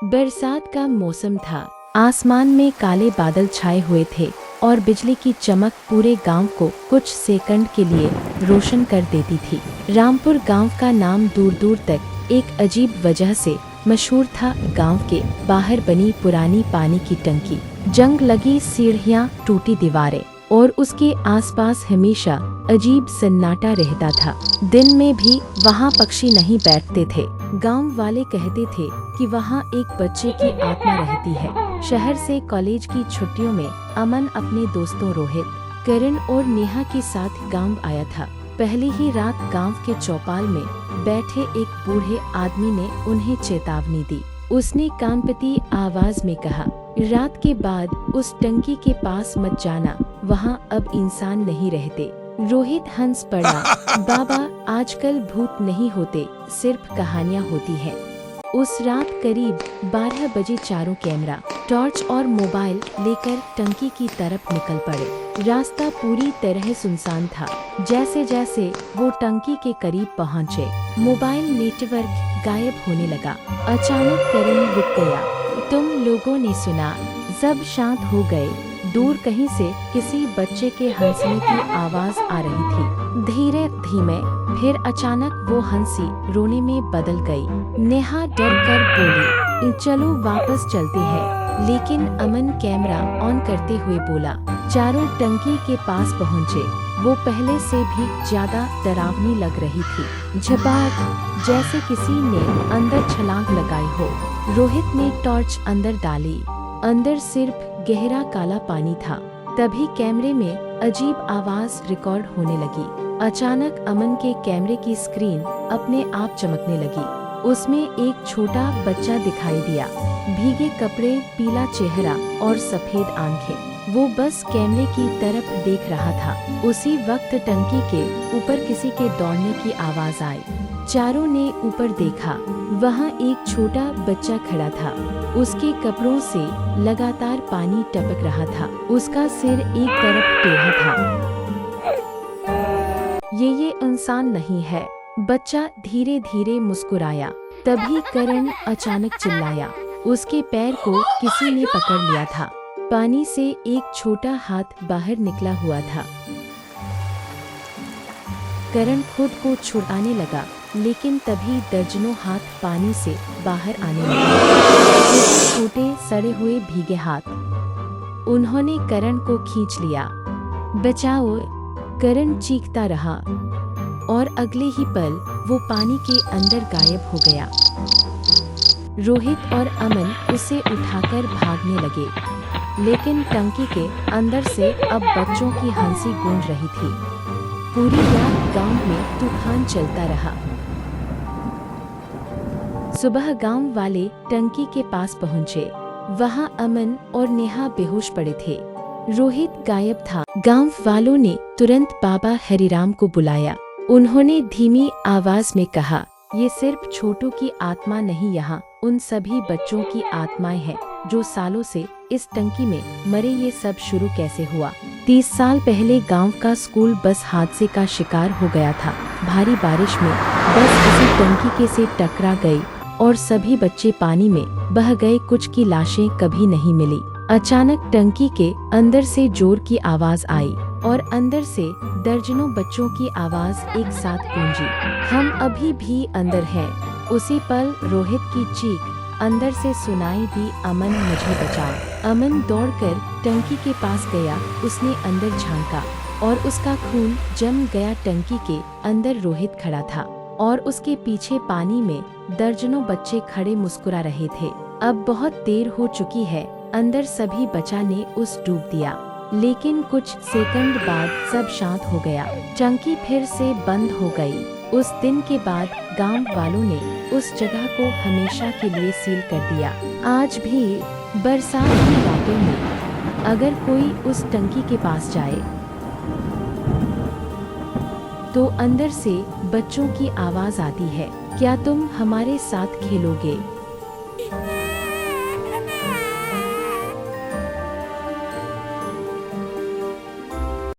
बरसात का मौसम था। आसमान में काले बादल छाए हुए थे और बिजली की चमक पूरे गांव को कुछ सेकंड के लिए रोशन कर देती थी। रामपुर गांव का नाम दूर दूर तक एक अजीब वजह से मशहूर था। गांव के बाहर बनी पुरानी पानी की टंकी, जंग लगी सीढ़ियां, टूटी दीवारें और उसके आसपास हमेशा अजीब सन्नाटा रहता था। दिन में भी वहाँ पक्षी नहीं बैठते थे। गांव वाले कहते थे कि वहाँ एक बच्चे की आत्मा रहती है। शहर से कॉलेज की छुट्टियों में अमन अपने दोस्तों रोहित, करण और नेहा के साथ गांव आया था। पहली ही रात गांव के चौपाल में बैठे एक बूढ़े आदमी ने उन्हें चेतावनी दी। उसने कांपती आवाज में कहा, रात के बाद उस टंकी के पास मत जाना, वहाँ अब इंसान नहीं रहते। रोहित हंस पड़ा, बाबा आजकल भूत नहीं होते, सिर्फ कहानियाँ होती हैं। उस रात करीब 12 बजे चारों कैमरा, टॉर्च और मोबाइल लेकर टंकी की तरफ निकल पड़े। रास्ता पूरी तरह सुनसान था। जैसे जैसे वो टंकी के करीब पहुँचे, मोबाइल नेटवर्क गायब होने लगा। अचानक करण रुक गया। तुम लोगों ने सुना? सब शांत हो गए। दूर कहीं से किसी बच्चे के हंसने की आवाज आ रही थी, धीरे धीमे। फिर अचानक वो हंसी रोने में बदल गई। नेहा डर कर बोली, चलो वापस चलते हैं। लेकिन अमन कैमरा ऑन करते हुए बोला। चारों टंकी के पास पहुँचे। वो पहले से भी ज्यादा डरावनी लग रही थी। झपाक, जैसे किसी ने अंदर छलांग लगाई हो। रोहित ने टॉर्च अंदर डाली। अंदर सिर्फ गहरा काला पानी था। तभी कैमरे में अजीब आवाज रिकॉर्ड होने लगी। अचानक अमन के कैमरे की स्क्रीन अपने आप चमकने लगी। उसमें एक छोटा बच्चा दिखाई दिया, भीगे कपड़े, पीला चेहरा और सफेद आंखें। वो बस कैमरे की तरफ देख रहा था। उसी वक्त टंकी के ऊपर किसी के दौड़ने की आवाज आई। चारों ने ऊपर देखा। वहाँ एक छोटा बच्चा खड़ा था। उसके कपड़ों से लगातार पानी टपक रहा था। उसका सिर एक तरफ टेढ़ा था। ये इंसान नहीं है, बच्चा धीरे धीरे मुस्कुराया। तभी करण अचानक चिल्लाया। उसके पैर को किसी ने पकड़ लिया था। पानी से एक छोटा हाथ बाहर निकला हुआ था। करण खुद को छुड़ाने लगा, लेकिन तभी दर्जनों हाथ पानी से बाहर आने लगे। छोटे सड़े हुए भीगे हाथ। उन्होंने करण को खींच लिया। बचाओ! करण चीखता रहा और अगले ही पल वो पानी के अंदर गायब हो गया। रोहित और अमन उसे उठाकर भागने लगे, लेकिन टंकी के अंदर से अब बच्चों की हंसी गूंज रही थी। पूरी रात गांव में तूफान चलता रहा। सुबह गांव वाले टंकी के पास पहुंचे। वहां अमन और नेहा बेहोश पड़े थे। रोहित गायब था। गांव वालों ने तुरंत बाबा हरिराम को बुलाया। उन्होंने धीमी आवाज में कहा, ये सिर्फ छोटू की आत्मा नहीं, यहाँ उन सभी बच्चों की आत्माएं हैं जो सालों से इस टंकी में मरे। ये सब शुरू कैसे हुआ? 30 साल पहले गांव का स्कूल बस हादसे का शिकार हो गया था। भारी बारिश में बस किसी टंकी के से टकरा गई और सभी बच्चे पानी में बह गए। कुछ की लाशें कभी नहीं मिली। अचानक टंकी के अंदर से जोर की आवाज आई और अंदर से दर्जनों बच्चों की आवाज एक साथ गूंजी, हम अभी भी अंदर हैं। उसी पल रोहित की चीख अंदर से सुनाई दी, अमन मुझे बचाओ। अमन दौड़कर टंकी के पास गया। उसने अंदर झांका और उसका खून जम गया। टंकी के अंदर रोहित खड़ा था और उसके पीछे पानी में दर्जनों बच्चे खड़े मुस्कुरा रहे थे। अब बहुत देर हो चुकी है, अंदर सभी बचा ने उस डूब दिया। लेकिन कुछ सेकंड बाद सब शांत हो गया। टंकी फिर से बंद हो गई। उस दिन के बाद गांव वालों ने उस जगह को हमेशा के लिए सील कर दिया। आज भी बरसात की रातों में अगर कोई उस टंकी के पास जाए तो अंदर से बच्चों की आवाज आती है, क्या तुम हमारे साथ खेलोगे?